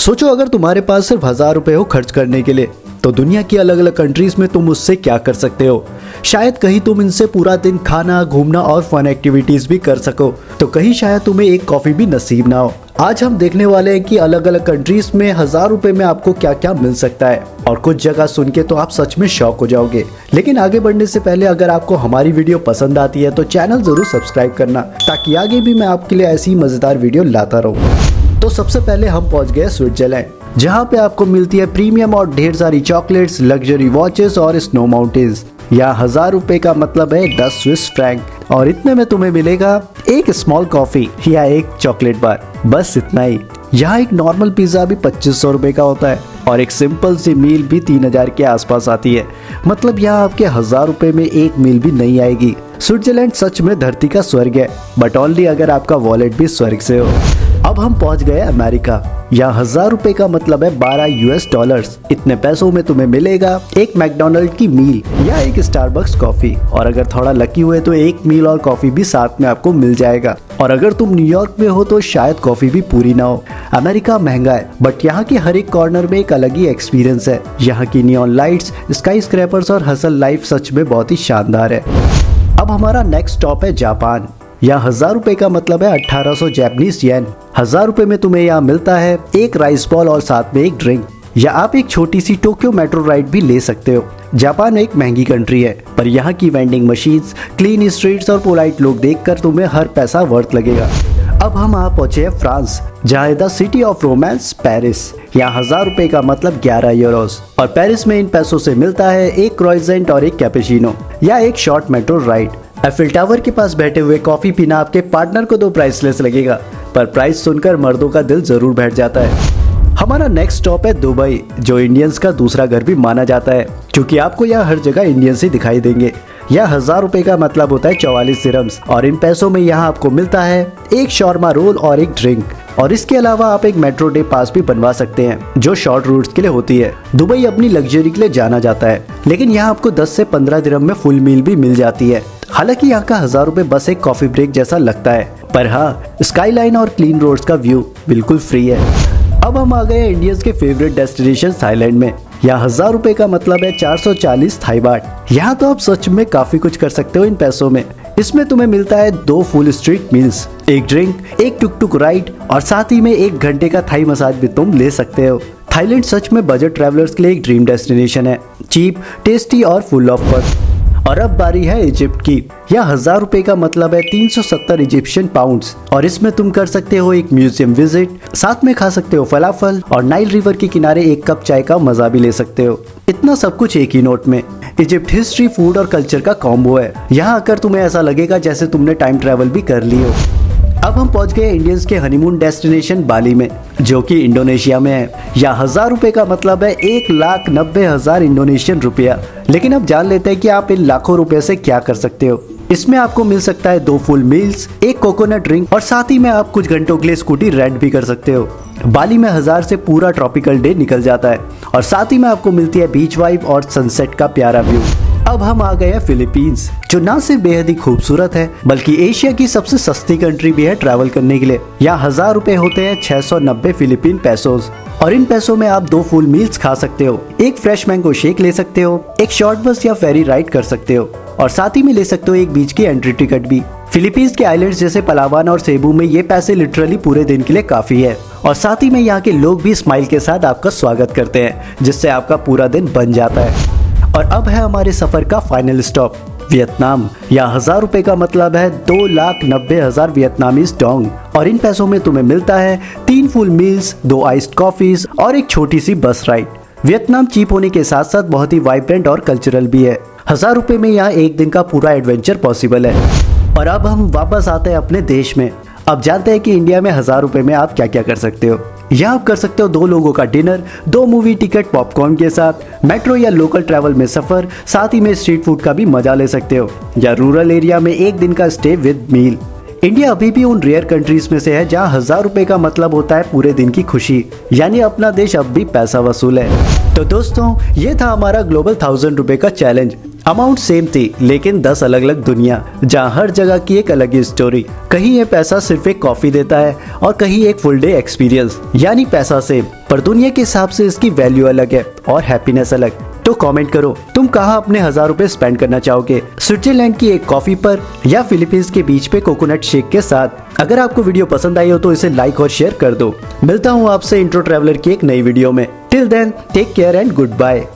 सोचो अगर तुम्हारे पास सिर्फ 1000 रुपए हो खर्च करने के लिए, तो दुनिया की अलग अलग कंट्रीज में तुम उससे क्या कर सकते हो। शायद कहीं तुम इनसे पूरा दिन खाना, घूमना और फन एक्टिविटीज भी कर सको, तो कहीं शायद तुम्हें एक कॉफी भी नसीब ना हो। आज हम देखने वाले हैं कि अलग अलग कंट्रीज में 1000 रुपए में आपको क्या क्या मिल सकता है, और कुछ जगह सुन के तो आप सच में शॉक हो जाओगे। लेकिन आगे बढ़ने से पहले अगर आपको हमारी वीडियो पसंद आती है तो चैनल जरूर सब्सक्राइब करना, ताकि आगे भी मैं आपके लिए ऐसी मजेदार वीडियो लाता रहूं। तो सबसे पहले हम पहुंच गए स्विट्जरलैंड, जहां पे आपको मिलती है प्रीमियम और ढेर सारी चॉकलेट्स, लग्जरी वॉचेस और स्नो माउंटेन्स। यहाँ 1000 रुपए का मतलब है 10 स्विस फ्रैंक, और इतने में तुम्हें मिलेगा एक स्मॉल कॉफी या एक चॉकलेट बार, बस इतना ही। यहाँ एक नॉर्मल पिज्जा भी 2500 रुपए का होता है, और एक सिंपल सी मील भी 3000 के आसपास आती है। मतलब यहाँ आपके 1000 रुपए में एक मील भी नहीं आएगी। स्विट्जरलैंड सच में धरती का स्वर्ग है, बट ओनली अगर आपका वॉलेट भी स्वर्ग से हो। अब हम पहुंच गए अमेरिका। यहाँ 1000 रुपए का मतलब है 12 US डॉलर्स। इतने पैसों में तुम्हें मिलेगा एक मैकडोनल्ड की मील या एक स्टारबक्स कॉफी, और अगर थोड़ा लकी हुए तो एक मील और कॉफी भी साथ में आपको मिल जाएगा। और अगर तुम न्यूयॉर्क में हो तो शायद कॉफी भी पूरी ना हो। अमेरिका महंगा है, बट यहाँ की हर एक कॉर्नर में एक अलग ही एक्सपीरियंस है। यहाँ की नियॉन लाइट्स, स्काई स्क्रैपर्स और हसल लाइफ सच में बहुत ही शानदार है। अब हमारा नेक्स्ट स्टॉप है जापान। यहाँ 1000 रुपए का मतलब है 1800 जापानीज येन। 1000 रुपए में तुम्हें यहाँ मिलता है एक राइस बॉल और साथ में एक ड्रिंक, या आप एक छोटी सी टोक्यो मेट्रो राइड भी ले सकते हो। जापान एक महंगी कंट्री है, पर यहाँ की वेंडिंग मशीन्स, क्लीन स्ट्रीट्स और पोलाइट लोग देखकर तुम्हें हर पैसा वर्थ लगेगा। अब हम आ पहुंचे हैं फ्रांस, जहाँ the city of romance Paris. यहाँ 1000 रुपए का मतलब 11 यूरोस, और पेरिस में इन पैसों से मिलता है एक क्रोइसेंट और एक कैपेचिनो या एक short metro ride. Eiffel tower के पास बैठे हुए कॉफी पीना आपके पार्टनर को तो प्राइसलेस लगेगा, पर प्राइस सुनकर मर्दों का दिल जरूर बैठ जाता है। हमारा नेक्स्ट स्टॉप है दुबई, जो इंडियंस का दूसरा घर भी माना जाता है, क्योंकि आपको यहाँ हर जगह इंडियंस ही दिखाई देंगे। यह 1000 रुपए का मतलब होता है 44 दिरहम्स, और इन पैसों में यहाँ आपको मिलता है एक शॉर्मा रोल और एक ड्रिंक, और इसके अलावा आप एक मेट्रो डे पास भी बनवा सकते हैं, जो शॉर्ट रूट्स के लिए होती है। दुबई अपनी लग्जरी के लिए जाना जाता है, लेकिन यहाँ आपको 10 से 15 दिरहम में फुल मील भी मिल जाती है। हालांकि यहाँ का 1000 रुपए बस एक कॉफी ब्रेक जैसा लगता है, पर हाँ, स्काईलाइन और क्लीन रोड्स का व्यू बिल्कुल फ्री है। अब हम आ गए इंडियंस के फेवरेट डेस्टिनेशन थाईलैंड में। यहाँ 1000 रुपए का मतलब है 440 थाई बाट। यहाँ तो आप सच में काफी कुछ कर सकते हो इन पैसों में। इसमें तुम्हें मिलता है 2 फुल स्ट्रीट मील्स, एक ड्रिंक, एक टुक टुक राइड, और साथ ही में 1 घंटे का थाई मसाज भी तुम ले सकते हो। थाईलैंड सच में बजट ट्रैवलर्स के लिए एक ड्रीम डेस्टिनेशन है, चीप, टेस्टी और फुल ऑफ फन। और अब बारी है इजिप्ट की। यह 1000 रुपए का मतलब है 370 इजिप्शियन पाउंड्स, और इसमें तुम कर सकते हो एक म्यूजियम विजिट, साथ में खा सकते हो फलाफल, और नाइल रिवर के किनारे एक कप चाय का मजा भी ले सकते हो। इतना सब कुछ एक ही नोट में। इजिप्ट हिस्ट्री, फूड और कल्चर का कॉम्बो है। यहाँ आकर तुम्हें ऐसा लगेगा जैसे तुमने टाइम ट्रेवल भी कर ली हो। अब हम पहुंच गए इंडियंस के हनीमून डेस्टिनेशन बाली में, जो कि इंडोनेशिया में है। यहाँ 1000 रुपए का मतलब है 1,90,000 इंडोनेशियन रुपया। लेकिन अब जान लेते हैं कि आप इन लाखों रुपए से क्या कर सकते हो। इसमें आपको मिल सकता है 2 फुल मील्स, एक कोकोनट ड्रिंक, और साथ ही में आप कुछ घंटों के लिए स्कूटी रेंट भी कर सकते हो। बाली में 1000 से पूरा ट्रॉपिकल डे निकल जाता है, और साथ ही में आपको मिलती है बीच वाइब और सनसेट का प्यारा व्यू। अब हम आ गए हैं फिलीपींस, जो ना सिर्फ बेहद ही खूबसूरत है, बल्कि एशिया की सबसे सस्ती कंट्री भी है ट्रैवल करने के लिए। यहाँ 1000 रुपए होते हैं 690 फिलीपीन पैसोस, और इन पैसों में आप 2 फुल मील्स खा सकते हो, एक फ्रेश मैंगो शेक ले सकते हो, एक शॉर्ट बस या फेरी राइड कर सकते हो, और साथ ही में ले सकते हो एक बीच की एंट्री टिकट भी। फिलीपींस के आइलैंड्स जैसे पलावान और सेबू में ये पैसे लिटरली पूरे दिन के लिए काफी है, और साथ ही में यहाँ के लोग भी स्माइल के साथ आपका स्वागत करते हैं, जिससे आपका पूरा दिन बन जाता है। और अब है हमारे सफर का फाइनल स्टॉप, वियतनाम। यहाँ 1000 रुपए का मतलब है 2,90,000 वियतनामीज डोंग, और इन पैसों में तुम्हें मिलता है 3 फुल मील्स, 2 आइस्ड कॉफीज और एक छोटी सी बस राइड। वियतनाम चीप होने के साथ साथ बहुत ही वाइब्रेंट और कल्चरल भी है। 1000 रुपए में यहाँ एक दिन का पूरा एडवेंचर पॉसिबल है। और अब हम वापस आते हैं अपने देश में। अब जानते हैं कि इंडिया में 1000 रुपए में आप क्या क्या कर सकते हो। यहाँ आप कर सकते हो 2 लोगों का डिनर, 2 मूवी टिकट पॉपकॉर्न के साथ, मेट्रो या लोकल ट्रैवल में सफर, साथ ही में स्ट्रीट फूड का भी मजा ले सकते हो, या रूरल एरिया में एक दिन का स्टे विद मील। इंडिया अभी भी उन रेयर कंट्रीज में से है जहाँ 1000 रुपए का मतलब होता है पूरे दिन की खुशी, यानी अपना देश अब भी पैसा वसूल है। तो दोस्तों, ये था हमारा ग्लोबल 1000 रुपए का चैलेंज। अमाउंट सेम थी लेकिन 10 अलग अलग दुनिया, जहाँ हर जगह की एक अलग ही स्टोरी। कहीं ये पैसा सिर्फ एक कॉफी देता है और कहीं एक फुल डे एक्सपीरियंस। यानी पैसा सेम पर दुनिया के हिसाब से इसकी वैल्यू अलग है और हैप्पीनेस अलग। तो कमेंट करो तुम कहाँ अपने 1000 रुपए स्पेंड करना चाहोगे, स्विट्जरलैंड की एक कॉफी पर या फिलीपींस के बीच पे कोकोनट शेक के साथ। अगर आपको वीडियो पसंद आई हो तो इसे लाइक और शेयर कर दो। मिलता हूँ आपसे इंट्रो ट्रैवलर की एक नई वीडियो में। Till then take care and good bye.